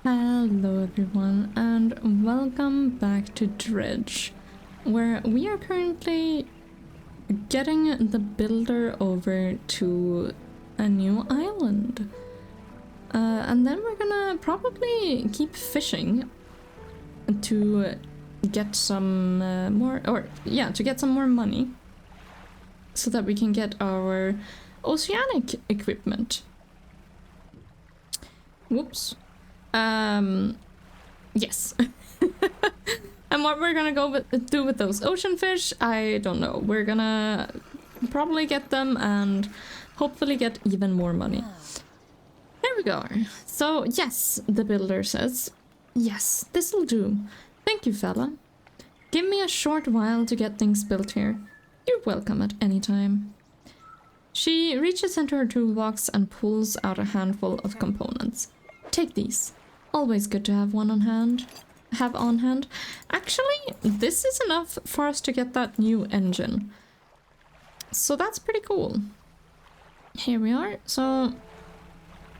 Hello everyone and welcome back to Dredge, where we are currently getting the builder over to a new island. And then we're gonna probably keep fishing to get some to get some more money so that we can get our oceanic equipment. Whoops. Yes. And what we're gonna do with those ocean fish, I don't know. We're gonna probably get them and hopefully get even more money. There we go. So yes, the builder says, yes, this'll do. Thank you, fella. Give me a short while to get things built here. You're welcome at any time. She reaches into her toolbox and pulls out a handful of components. Take these. Always good to have one on hand. Actually, this is enough for us to get that new engine. So that's pretty cool. Here we are. So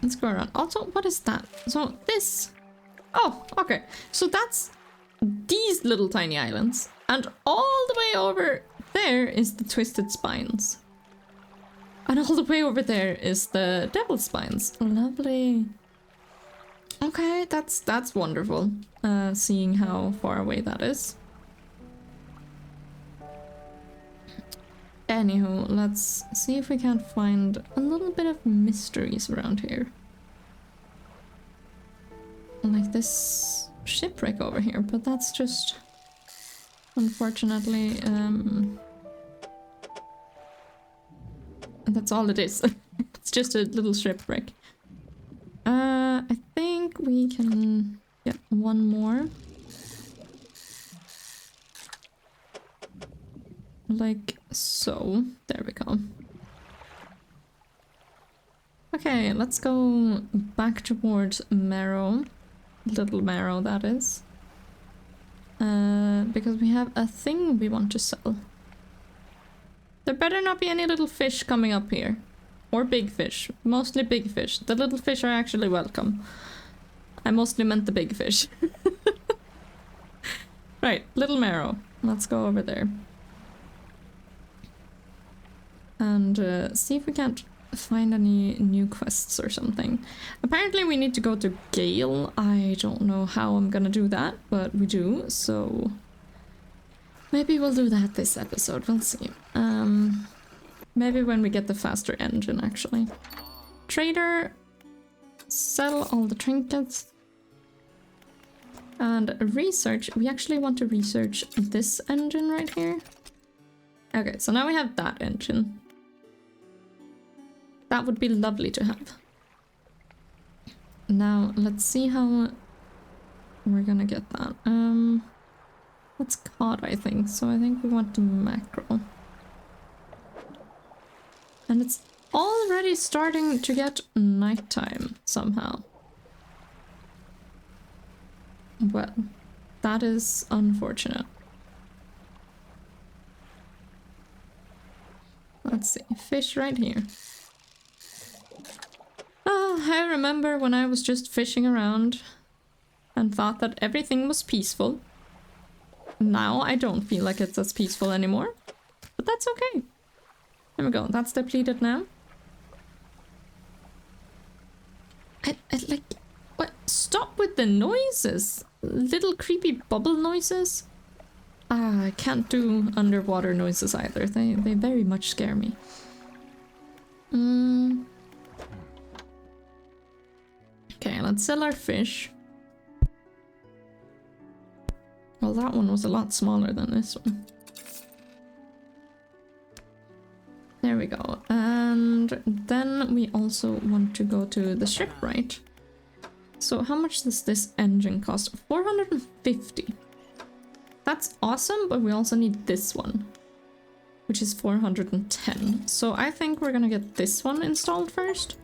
let's go around. Also, what is that? So this. Oh, okay. So that's these little tiny islands. And all the way over there is the twisted spines. And all the way over there is the devil's spines. Lovely. Okay, that's wonderful, seeing how far away that is. Anywho, let's see if we can't find a little bit of mysteries around here. Like this shipwreck over here, but that's just, unfortunately, that's all it is. It's just a little shipwreck. I think we can get one more. Like so. There we go. Okay, let's go back towards Marrow. Little Marrow, that is. Because we have a thing we want to sell. There better not be any little fish coming up here. Or big fish. Mostly big fish. The little fish are actually welcome. I mostly meant the big fish. Right, Little Marrow. Let's go over there. And see if we can't find any new quests or something. Apparently we need to go to Gale. I don't know how I'm gonna do that, but we do, so... maybe we'll do that this episode, we'll see. Maybe when we get the faster engine, actually. Trader. Sell all the trinkets. And research. We actually want to research this engine right here. Okay, so now we have that engine. That would be lovely to have. Now, let's see how we're gonna get that. That's cod, I think. So I think we want the mackerel. And it's already starting to get nighttime somehow. Well, that is unfortunate. Let's see, fish right here. I remember when I was just fishing around and thought that everything was peaceful. Now I don't feel like it's as peaceful anymore, but that's okay. There we go, that's depleted now. I like, what? Stop with the noises! Little creepy bubble noises. Ah, I can't do underwater noises either. They very much scare me. Okay, let's sell our fish. Well, that one was a lot smaller than this one. There we go. And then we also want to go to the ship, right? So how much does this engine cost? 450. That's awesome, but we also need this one, which is 410. So I think we're gonna get this one installed first.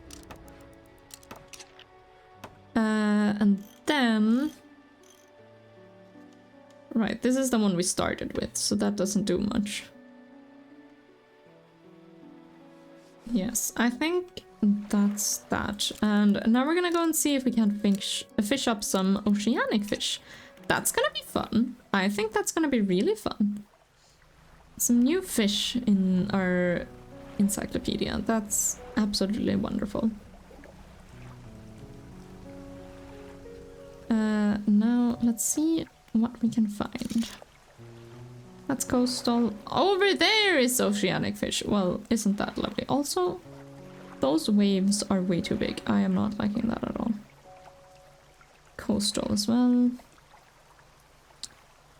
And then... right, this is the one we started with, so that doesn't do much. Yes, I think that's that. And now we're gonna go and see if we can fish up some oceanic fish. That's gonna be fun. I think that's gonna be really fun. Some new fish in our encyclopedia. That's absolutely wonderful. Now let's see what we can find. That's coastal. Over there is oceanic fish. Well, isn't that lovely? Also, those waves are way too big. I am not liking that at all. Coastal as well.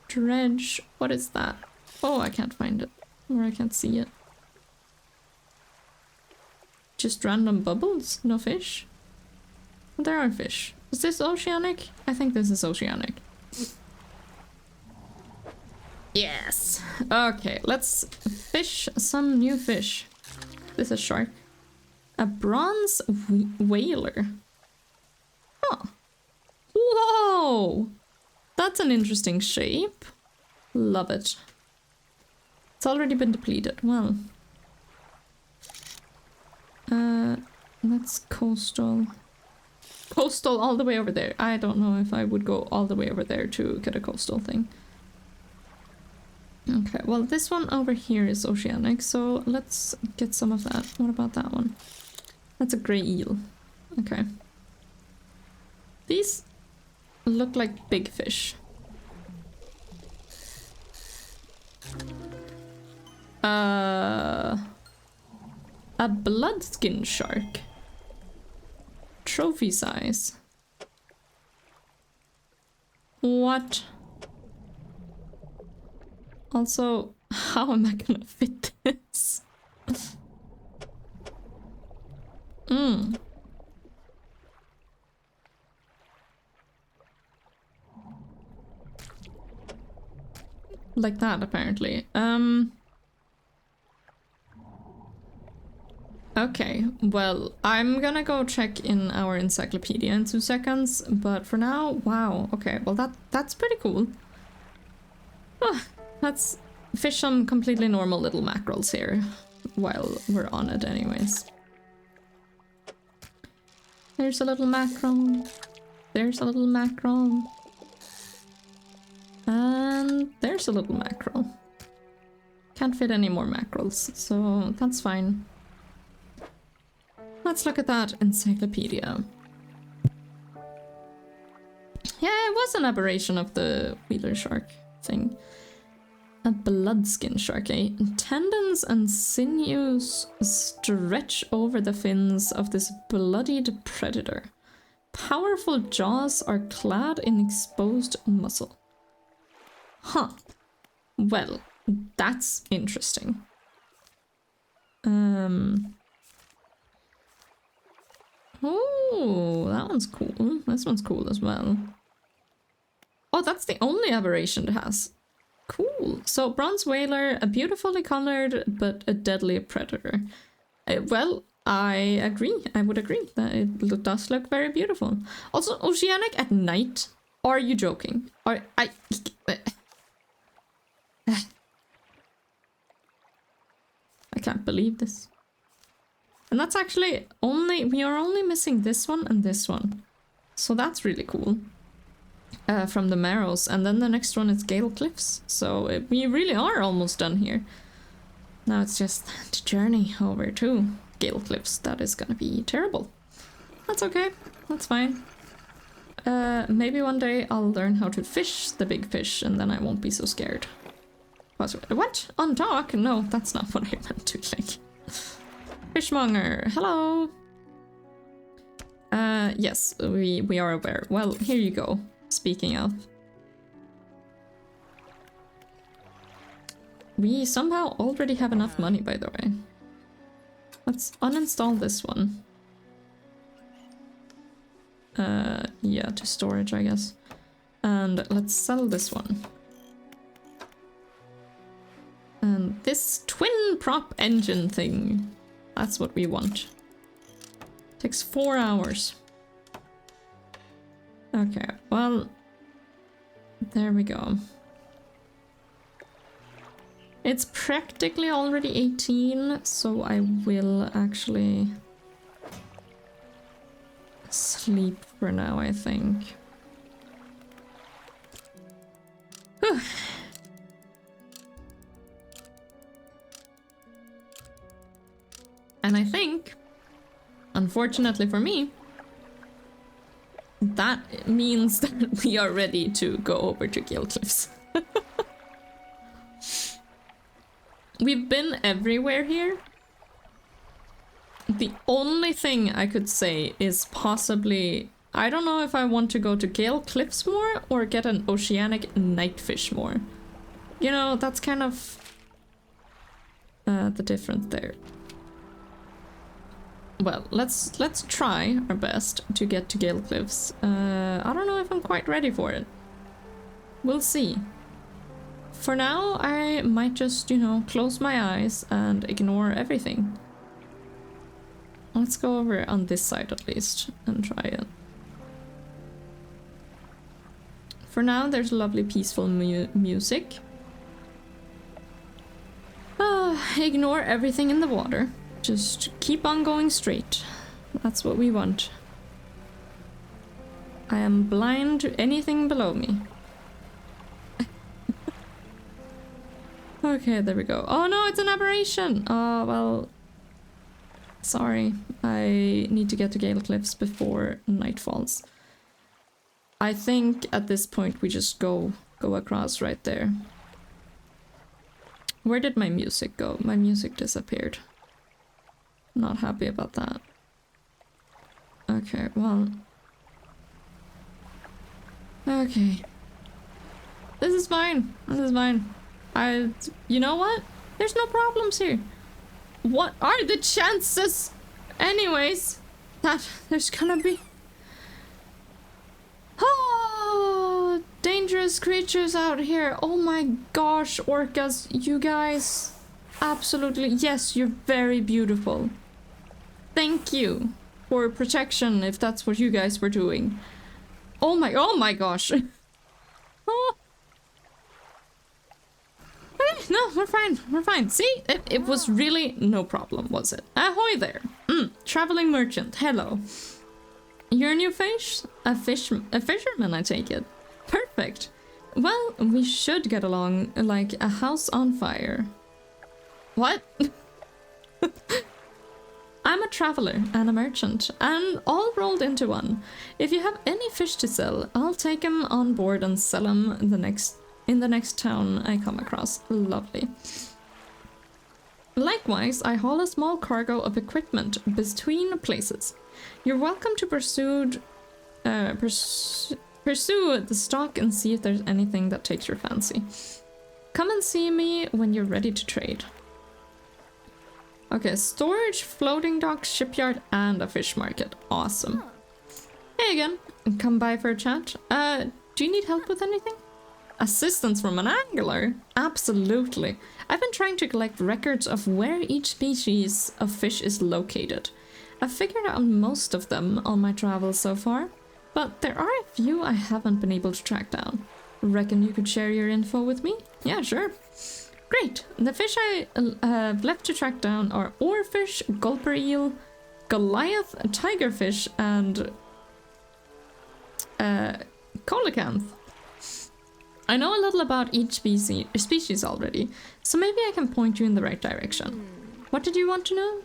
Dredge. What is that? Oh, I can't find it. Or I can't see it. Just random bubbles? No fish? There are fish. Is this oceanic? I think this is oceanic. Yes! Okay, let's fish some new fish. This is shark. A bronze whaler. Huh. Whoa! That's an interesting shape. Love it. It's already been depleted. Well. That's coastal. Coastal all the way over there. I don't know if I would go all the way over there to get a coastal thing. Okay, well this one over here is oceanic, so let's get some of that. What about that one? That's a grey eel. Okay. These look like big fish. A bloodskin shark. Trophy size. What? Also, how am I gonna fit this? Like that, apparently. Okay, well, I'm gonna go check in our encyclopedia in 2 seconds, but for now, wow, okay, well that's pretty cool. Oh, let's fish some completely normal little mackerels here, while we're on it anyways. There's a little mackerel, there's a little mackerel, and there's a little mackerel. Can't fit any more mackerels, so that's fine. Let's look at that encyclopedia. Yeah, it was an aberration of the wheeler shark thing. A bloodskin shark, eh? Tendons and sinews stretch over the fins of this bloodied predator. Powerful jaws are clad in exposed muscle. Huh. Well, that's interesting. Oh, that one's cool. This one's cool as well. Oh, that's the only aberration it has. Cool. So, bronze whaler, a beautifully colored but a deadly predator. Well, I agree. I would agree that it does look very beautiful. Also, oceanic at night? Are you joking? I can't believe this. And that's actually we are only missing this one and this one. So that's really cool. From the Marrows. And then the next one is Gale Cliffs. So we really are almost done here. Now it's just the journey over to Gale Cliffs. That is gonna be terrible. That's okay. That's fine. Maybe one day I'll learn how to fish the big fish and then I won't be so scared. What? Undock? No, that's not what I meant to like. Fishmonger, hello! Yes, we are aware. Well, here you go. Speaking of. We somehow already have enough money, by the way. Let's uninstall this one. Yeah, to storage, I guess. And let's sell this one. And this twin prop engine thing. That's what we want. Takes 4 hours. Okay, well, there we go. It's practically already 18, so I will actually sleep for now, I think. Whew. And I think, unfortunately for me, that means that we are ready to go over to Gale Cliffs. We've been everywhere here. The only thing I could say is possibly... I don't know if I want to go to Gale Cliffs more or get an oceanic nightfish more. You know, that's kind of the difference there. Well, let's try our best to get to Gale Cliffs. I don't know if I'm quite ready for it. We'll see. For now, I might just, you know, close my eyes and ignore everything. Let's go over on this side at least and try it. For now, there's lovely peaceful music. Ignore everything in the water. Just keep on going straight. That's what we want. I am blind to anything below me. Okay, there we go. Oh no, it's an aberration! Oh, well... Sorry. I need to get to Gale Cliffs before night falls. I think at this point we just go across right there. Where did my music go? My music disappeared. Not happy about that. Okay, well... Okay. This is fine. This is fine. You know what? There's no problems here. What are the chances, anyways, that there's gonna be... Oh, dangerous creatures out here. Oh my gosh, orcas, you guys. Absolutely. Yes, you're very beautiful. Thank you for protection, if that's what you guys were doing. Oh my gosh. Oh. No, we're fine. We're fine. See, it was really no problem, was it? Ahoy there. Traveling merchant. Hello. You're a new fish? A fisherman, I take it. Perfect. Well, we should get along like a house on fire. What? I'm a traveler and a merchant, and all rolled into one. If you have any fish to sell, I'll take them on board and sell them in the next town I come across. Lovely. Likewise, I haul a small cargo of equipment between places. You're welcome to pursue the stock and see if there's anything that takes your fancy. Come and see me when you're ready to trade. Okay, storage, floating dock, shipyard, and a fish market. Awesome. Hey again, come by for a chat. Do you need help with anything? Assistance from an angler? Absolutely. I've been trying to collect records of where each species of fish is located. I've figured out most of them on my travels so far, but there are a few I haven't been able to track down. Reckon you could share your info with me? Yeah, sure. Great. The fish I have left to track down are oarfish, gulper eel, Goliath, tigerfish, and coelacanth. I know a little about each species already, so maybe I can point you in the right direction. What did you want to know?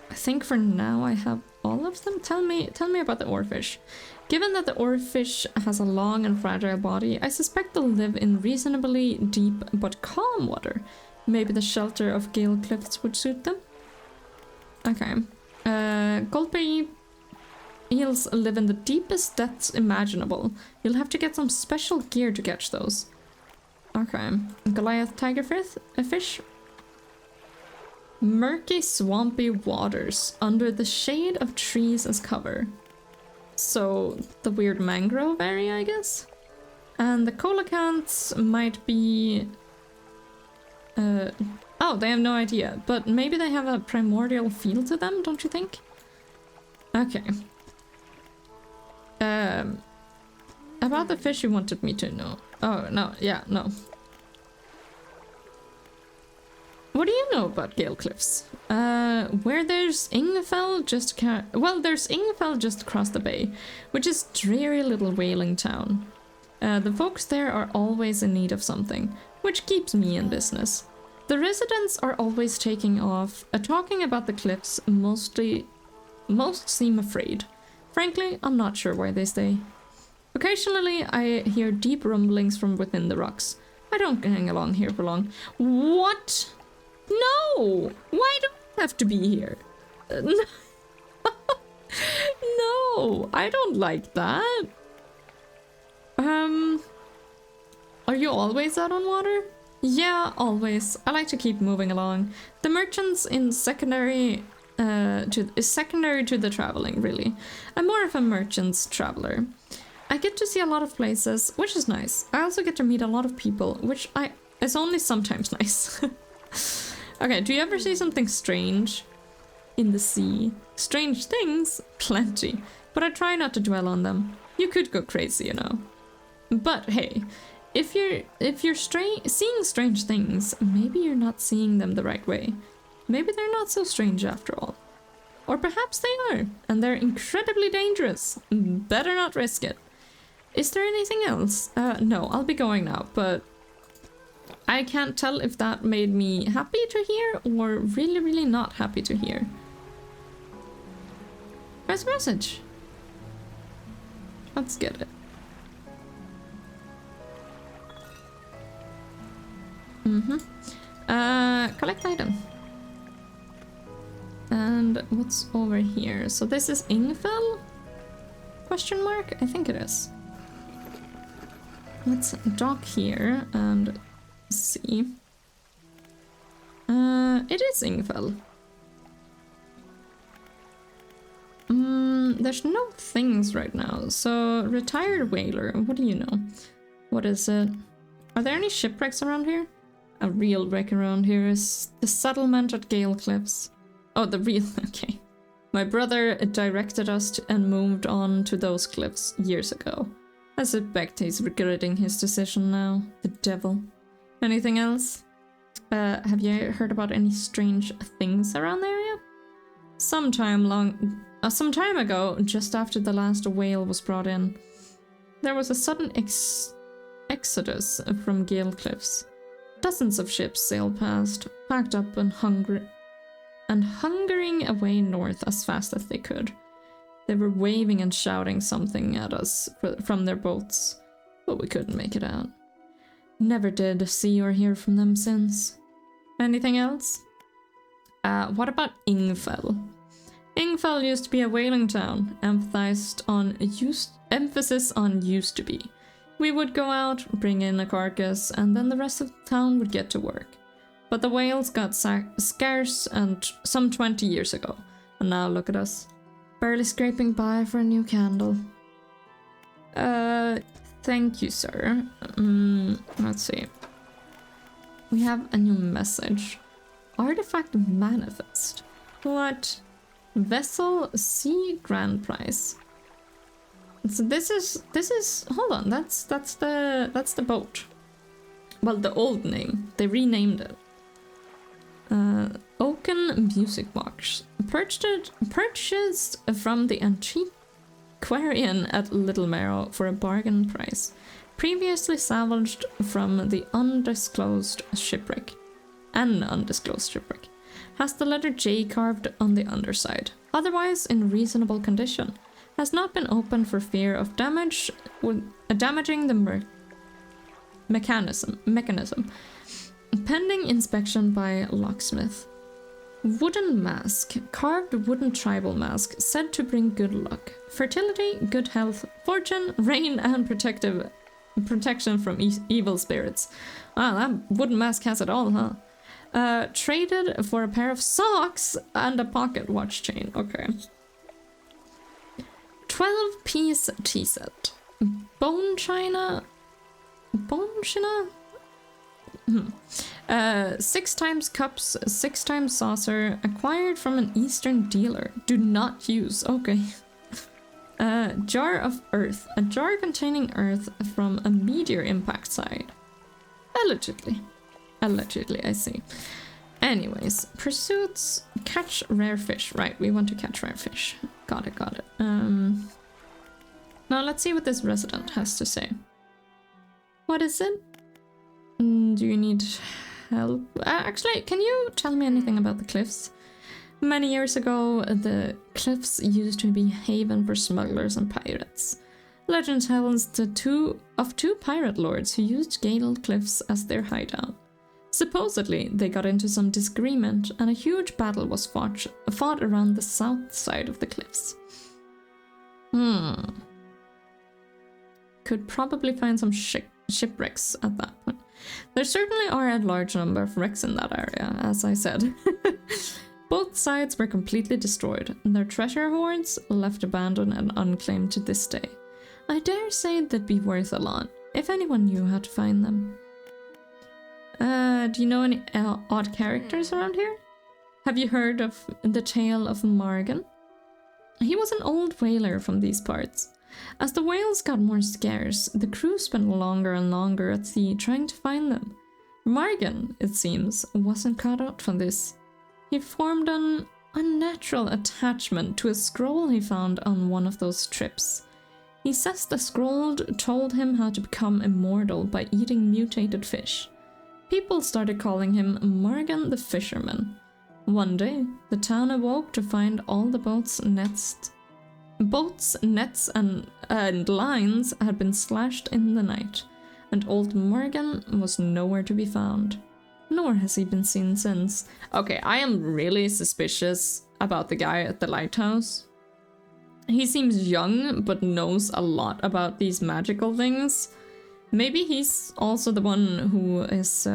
I think for now I have all of them. Tell me about the oarfish. Given that the oarfish has a long and fragile body, I suspect they'll live in reasonably deep but calm water. Maybe the shelter of Gale Cliffs would suit them? Okay. Gulper eels live in the deepest depths imaginable. You'll have to get some special gear to catch those. Okay. Goliath tigerfish, a fish. Murky, swampy waters under the shade of trees as cover. So, the weird mangrove area, I guess? And the coelacanths might be... oh, they have no idea. But maybe they have a primordial feel to them, don't you think? Okay. About the fish you wanted me to know. Oh, no, yeah, no. What do you know about Gale Cliffs? Where there's Ingfell there's Ingfell just across the bay, which is dreary little whaling town. The folks there are always in need of something, which keeps me in business. The residents are always taking off, talking about the cliffs. Most seem afraid. Frankly, I'm not sure why they stay. Occasionally, I hear deep rumblings from within the rocks. I don't hang along here for long. What? No! Why do I have to be here? No, I don't like that. Are you always out on water? Yeah, always. I like to keep moving along. The merchants is secondary to the traveling, really. I'm more of a merchant's traveler. I get to see a lot of places, which is nice. I also get to meet a lot of people, which is only sometimes nice. Okay, do you ever see something strange in the sea? Strange things? Plenty. But I try not to dwell on them. You could go crazy, you know. But hey, if you're seeing strange things, maybe you're not seeing them the right way. Maybe they're not so strange after all. Or perhaps they are, and they're incredibly dangerous. Better not risk it. Is there anything else? No, I'll be going now, but I can't tell if that made me happy to hear or really, really not happy to hear. Where's the message? Let's get it. Collect item. And what's over here? So this is Ingfell? Question mark? I think it is. Let's dock here and see. It is Ingfell. There's no things right now. So retired whaler. What do you know? What is it? Are there any shipwrecks around here? A real wreck around here is the settlement at Gale Cliffs. Oh, the real... okay. My brother directed us to, and moved on to those cliffs years ago. I suspect he's regretting his decision now. The devil. Anything else? Have you heard about any strange things around the area? Some time ago, just after the last whale was brought in, there was a sudden exodus from Gale Cliffs. Dozens of ships sailed past, packed up and hungering away north as fast as they could. They were waving and shouting something at us from their boats, but we couldn't make it out. Never did see or hear from them since. Anything else? What about Ingfell? Ingfell used to be a whaling town, emphasis on used to be. We would go out, bring in a carcass, and then the rest of the town would get to work. But the whales got scarce and some 20 years ago, and now look at us. Barely scraping by for a new candle. Thank you, sir. Let's see. We have a new message. Artifact manifest. What? Vessel Sea Grand Prize. So this is hold on, that's the boat. Well, the old name. They renamed it. Oaken Music Box. Purchased from the antiquarian at Little Marrow for a bargain price. Previously salvaged from the undisclosed shipwreck. An undisclosed shipwreck. Has the letter J carved on the underside. Otherwise in reasonable condition. Has not been opened for fear of damaging the mechanism. Pending inspection by locksmith. Wooden mask. Carved wooden tribal mask said to bring good luck, fertility, good health, fortune, rain, and protection from evil spirits. Wow, that wooden mask has it all, huh? Traded for a pair of socks and a pocket watch chain. Okay. 12-piece tea set. Bone china? 6 times cups, 6 times saucer, acquired from an Eastern dealer. Do not use. Okay. Jar of earth. A jar containing earth from a meteor impact site. Allegedly. Allegedly, I see. Anyways, pursuits, catch rare fish. Right, we want to catch rare fish. Got it, got it. Now let's see what this resident has to say. What is it? Do you need help? Actually, can you tell me anything about the cliffs? Many years ago, the cliffs used to be a haven for smugglers and pirates. Legend tells of two pirate lords who used Gale Cliffs as their hideout. Supposedly, they got into some disagreement and a huge battle was fought around the south side of the cliffs. Could probably find some shipwrecks at that point. There certainly are a large number of wrecks in that area, as I said. Both sides were completely destroyed, and their treasure hoards left abandoned and unclaimed to this day. I dare say they'd be worth a lot, if anyone knew how to find them. Do you know any odd characters around here? Have you heard of the tale of Morgan? He was an old whaler from these parts. As the whales got more scarce, the crew spent longer and longer at sea trying to find them. Morgan, it seems, wasn't cut out for this. He formed an unnatural attachment to a scroll he found on one of those trips. He says the scroll told him how to become immortal by eating mutated fish. People started calling him Morgan the Fisherman. One day, the town awoke to find all the boats, nets, and lines had been slashed in the night, and old Morgan was nowhere to be found. Nor has he been seen since. Okay, I am really suspicious about the guy at the lighthouse. He seems young, but knows a lot about these magical things. Maybe he's also the one who is,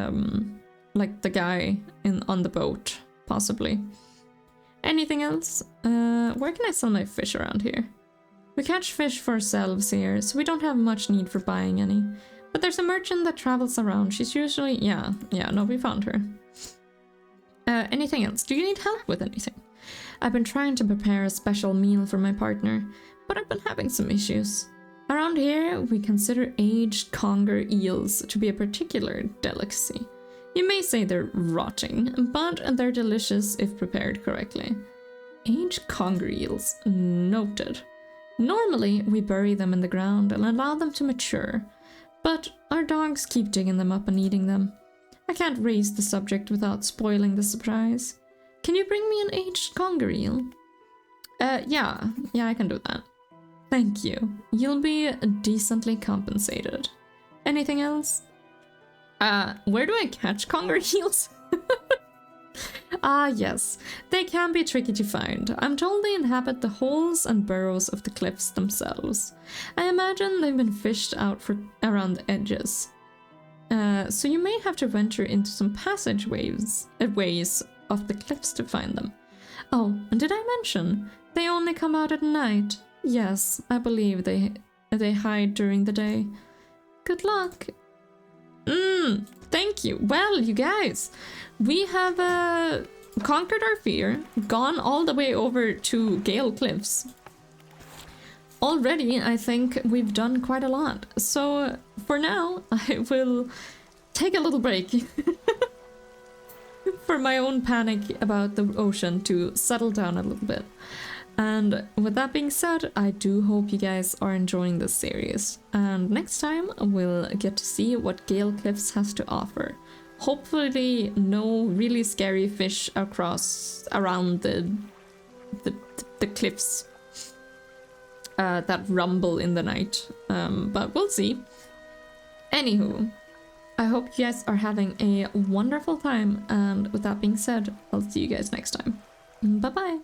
like the guy on the boat, possibly. Anything else? Where can I sell my fish around here? We catch fish for ourselves here, so we don't have much need for buying any. But there's a merchant that travels around. She's usually... Yeah, no, we found her. Anything else? Do you need help with anything? I've been trying to prepare a special meal for my partner, but I've been having some issues. Around here, we consider aged conger eels to be a particular delicacy. You may say they're rotting, but they're delicious if prepared correctly. Aged conger eels, noted. Normally, we bury them in the ground and allow them to mature, but our dogs keep digging them up and eating them. I can't raise the subject without spoiling the surprise. Can you bring me an aged conger eel? Yeah, I can do that. Thank you. You'll be decently compensated. Anything else? Where do I catch conger eels? Ah, yes. They can be tricky to find. I'm told they inhabit the holes and burrows of the cliffs themselves. I imagine they've been fished out around the edges. So you may have to venture into some passageways of the cliffs to find them. Oh, and did I mention? They only come out at night. Yes, I believe they hide during the day. Good luck. Thank you. Well, you guys, we have conquered our fear, gone all the way over to Gale Cliffs. Already, I think we've done quite a lot. So for now, I will take a little break for my own panic about the ocean to settle down a little bit. And with that being said, I do hope you guys are enjoying this series. And next time, we'll get to see what Gale Cliffs has to offer. Hopefully, no really scary fish around the cliffs that rumble in the night. But we'll see. Anywho, I hope you guys are having a wonderful time. And with that being said, I'll see you guys next time. Bye-bye.